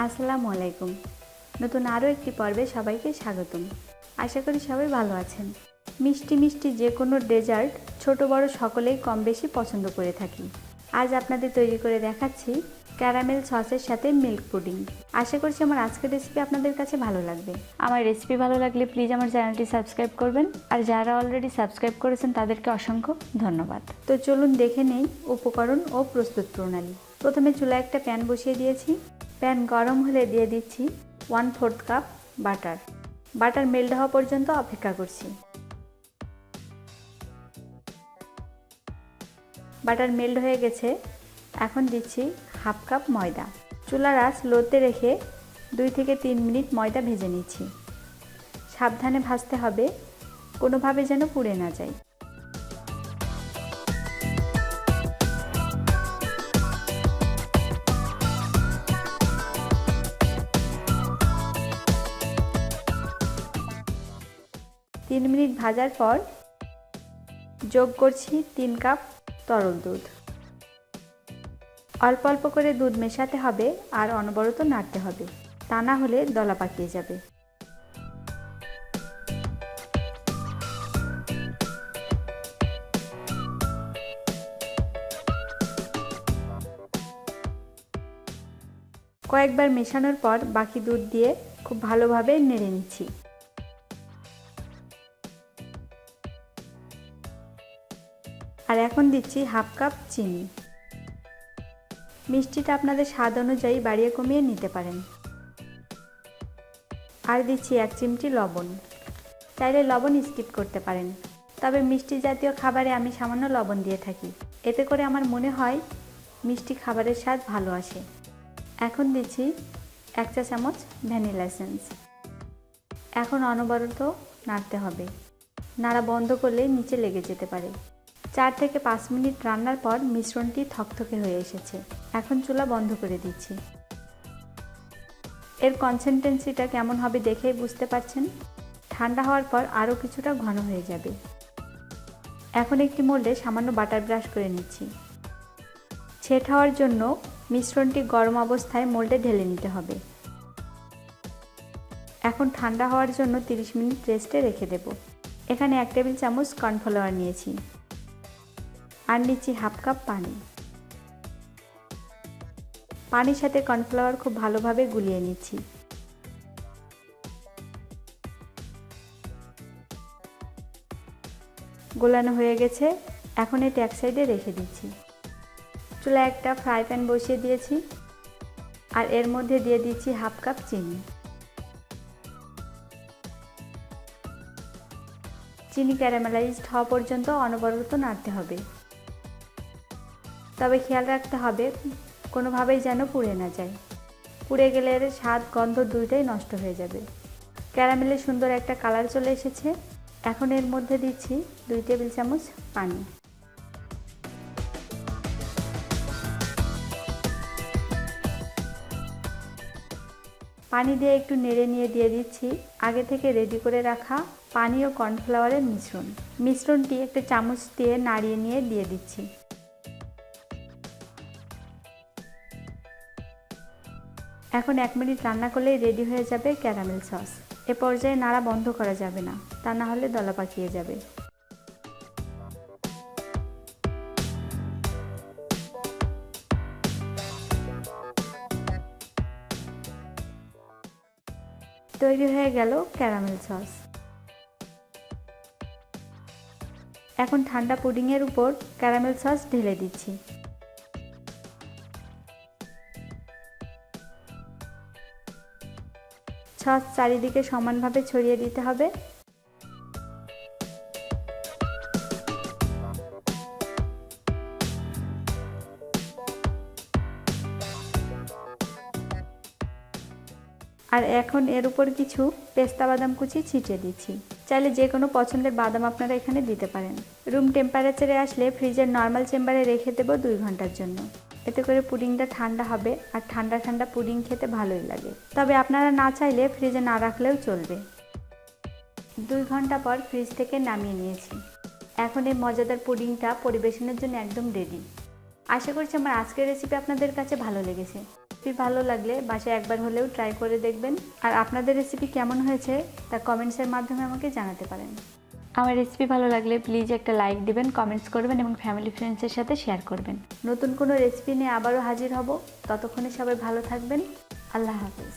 আসসালামু আলাইকুম। নতুন আরও একটি পর্বে সবাইকে স্বাগতম। আশা করি সবাই ভালো আছেন। মিষ্টি মিষ্টি যে কোনো ডেজার্ট ছোট বড় সকলেই কম বেশি পছন্দ করে থাকি। আজ আপনাদের তৈরি করে দেখাচ্ছি ক্যারামেল সসের সাথে মিল্ক পুডিং। আশা করছি আমার আজকের রেসিপি আপনাদের কাছে ভালো লাগবে। আমার রেসিপি ভালো লাগলে প্লিজ আমার চ্যানেলটি সাবস্ক্রাইব করবেন, আর যারা অলরেডি সাবস্ক্রাইব করেছেন তাদেরকে অসংখ্য ধন্যবাদ। তো চলুন দেখে নেই উপকরণ ও প্রস্তুত প্রণালী। প্রথমে চুলায় একটা প্যান বসিয়ে দিয়েছি। প্যান গরম হলে দিয়ে দিচ্ছি 1/4 কাপ বাটার। বাটার মেল্ট হওয়া পর্যন্ত অপেক্ষা করছি। বাটার মেল্ট হয়ে গেছে, এখন দিচ্ছি 1/2 কাপ ময়দা। চুলার আঁচ লোতে রেখে 2 থেকে 3 মিনিট ময়দা ভেজে নিচ্ছি। সাবধানে ভাজতে হবে, কোনোভাবে যেন পুড়ে না যায়। তিন মিনিট ভাজার পর যোগ করছি 3 কাপ তরল দুধ। অল্প অল্প করে দুধ মেশাতে হবে আর অনবরত নাড়তে হবে, তা না হলে দলা পাকিয়ে যাবে। কয়েকবার মেশানোর পর বাকি দুধ দিয়ে খুব ভালোভাবে নেড়ে নিচ্ছি। আর এখন দিচ্ছি 1/2 কাপ চিনি। মিষ্টিটা আপনাদের স্বাদ অনুযায়ী বাড়িয়ে কমিয়ে নিতে পারেন। আর দিচ্ছি 1 চিমটি লবণ। চাইলে লবণ স্কিপ করতে পারেন, তবে মিষ্টি জাতীয় খাবারে আমি সামান্য লবণ দিয়ে থাকি। এতে করে আমার মনে হয় মিষ্টি খাবারের স্বাদ ভালো আসে। এখন দিচ্ছি 1 চা চামচ ভ্যানিলা এসেন্স। এখন অনবরত নাড়তে হবে, নাড়া বন্ধ করলে নিচে লেগে যেতে পারে। 4 থেকে 5 মিনিট রান্নার পর মিশ্রণটি থকথকে হয়ে এসেছে। এখন চুলা বন্ধ করে দিচ্ছি। এর কনসিস্টেন্সিটা কেমন হবে দেখেই বুঝতে পারছেন। ঠান্ডা হওয়ার পর আরও কিছুটা ঘন হয়ে যাবে। এখন একটি মোল্ডে সামান্য বাটার ব্রাশ করে নিচ্ছি। ছেট হওয়ার জন্য মিশ্রণটি গরম অবস্থায় মোল্ডে ঢেলে নিতে হবে। এখন ঠান্ডা হওয়ার জন্য 30 মিনিট রেস্টে রেখে দেব। এখানে 1 টেবিল চামচ কর্নফ্লাওয়ার নিয়েছি আর নিচ্ছি 1/2 কাপ পানি। পানির সাথে কর্নফ্লাওয়ার খুব ভালোভাবে গুলিয়ে নিচ্ছি। গোলানো হয়ে গেছে, এখন এটা এক সাইডে রেখে দিচ্ছি। চুলায় একটা ফ্রাই প্যান বসিয়ে দিয়েছি আর এর মধ্যে দিয়ে দিচ্ছি 1/2 কাপ চিনি। চিনি ক্যারামেলাইজড হওয়া পর্যন্ত অনবরত নাড়তে হবে, তবে খেয়াল রাখতে হবে কোনোভাবেই যেন পুড়ে না যায়। পুড়ে গেলে এর স্বাদ গন্ধ দুইটাই নষ্ট হয়ে যাবে। ক্যারামেলের সুন্দর একটা কালার চলে এসেছে। এখন এর মধ্যে দিচ্ছি 2 টেবিল চামচ পানি। পানি দিয়ে একটু নেড়ে নিয়ে দিয়ে দিচ্ছি আগে থেকে রেডি করে রাখা পানি ও কর্নফ্লাওয়ারের মিশ্রণটি একটা চামচ দিয়ে নাড়িয়ে নিয়ে দিয়ে দিচ্ছি। এখন 1 মিনিট রান্না করলেই রেডি হয়ে যাবে ক্যারামেল সস। এ পর্যায়ে নাড়া বন্ধ করা যাবে না, তা না হলে দলা পাকিয়ে যাবে। তৈরি হয়ে গেল ক্যারামেল সস। এখন ঠান্ডা পুডিংয়ের উপর ক্যারামেল সস ঢেলে দিচ্ছি। সস চারিদিকে সমানভাবে ছড়িয়ে দিতে হবে। আর এখন এর উপর কিছু পেস্তা বাদাম কুচি ছিটিয়ে দিচ্ছি। চাইলে যে কোনো পছন্দের বাদাম আপনারা এখানে দিতে পারেন। রুম টেম্পারেচারে আসলে ফ্রিজের নর্মাল চেম্বারে রেখে দেব 2 ঘন্টার জন্য। এতে করে পুডিংটা ঠান্ডা হবে আর ঠান্ডা ঠান্ডা পুডিং খেতে ভালোই লাগে। তবে আপনারা না চাইলে ফ্রিজে না রাখলেও চলবে। 2 ঘন্টা পর ফ্রিজ থেকে নামিয়ে নিয়েছি। এখন এই মজাদার পুডিংটা পরিবেশনের জন্য একদম রেডি। আশা করছি আমার আজকের রেসিপি আপনাদের কাছে ভালো লেগেছে। রেসিপি ভালো লাগলে বাসায় একবার হলেও ট্রাই করে দেখবেন। আর আপনাদের রেসিপি কেমন হয়েছে তা কমেন্টসের মাধ্যমে আমাকে জানাতে পারেন। আমার রেসিপি ভালো লাগলে প্লিজ একটা লাইক দিবেন, কমেন্টস করবেন এবং ফ্যামিলি ফ্রেন্ডসের সাথে শেয়ার করবেন। নতুন কোনো রেসিপি নিয়ে আবারও হাজির হব। ততক্ষণে সবাই ভালো থাকবেন। আল্লাহ হাফেজ।